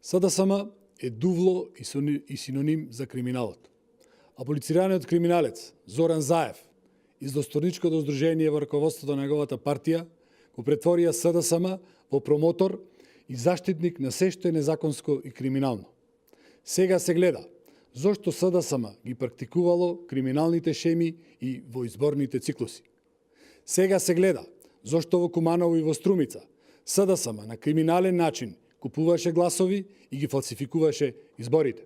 СДСМ е дувло и синоним за криминалот. Аполицираниот криминалец Зоран Заев из Досторничкото здружение во раководството на неговата партија го претворија СДСМ во промотор и заштитник на се што е незаконско и криминално. Сега се гледа зошто СДСМ ги практикувало криминалните шеми и во изборните циклуси. Сега се гледа зошто во Куманово и во Струмица СДСМ на криминален начин купуваше гласови и ги фалсификуваше изборите.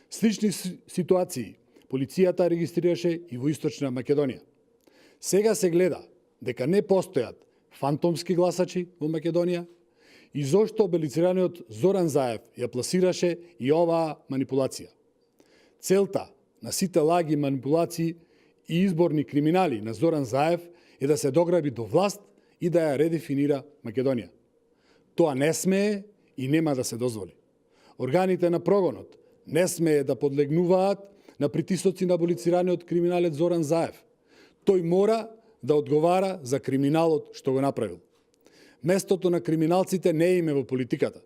Слични ситуации полицијата регистрираше и во Источна Македонија. Сега се гледа дека не постојат фантомски гласачи во Македонија и зошто аболицираниот Зоран Заев ја пласираше и оваа манипулација. Целта на сите лаги, манипулации и изборни криминали на Зоран Заев е да се дограби до власт и да ја редефинира Македонија. Тоа не смее и нема да се дозволи. Органите на прогонот не смее да подлегнуваат на притисоци на аболицираниот криминалец Зоран Заев. Тој мора да одговара за криминалот што го направил. Местото на криминалците не е име во политиката,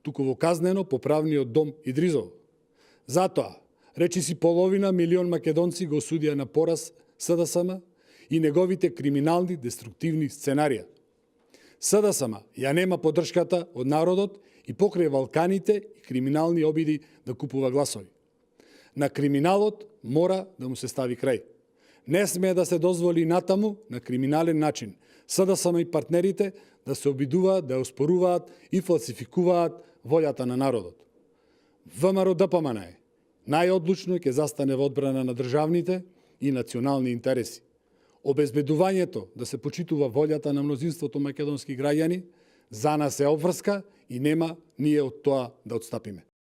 туку во казнено поправниот дом Идризово. Затоа, речиси половина милион македонци го осудија на пораз СДСМ и неговите криминални деструктивни сценарија. СДСМ ја нема поддршката од народот и покрај Валканите и криминални обиди да купува гласови. На криминалот мора да му се стави крај. Не смее да се дозволи натаму на криминален начин СДСМ и партнерите да се обидуваат, да ја оспоруваат и фалсификуваат волјата на народот. ВМРО-ДПМН најодлучно ќе застане во одбрана на државните и национални интереси. Обезбедувањето да се почитува волјата на мнозинството македонски граѓани за нас е обврска и нема ние од тоа да отстапиме.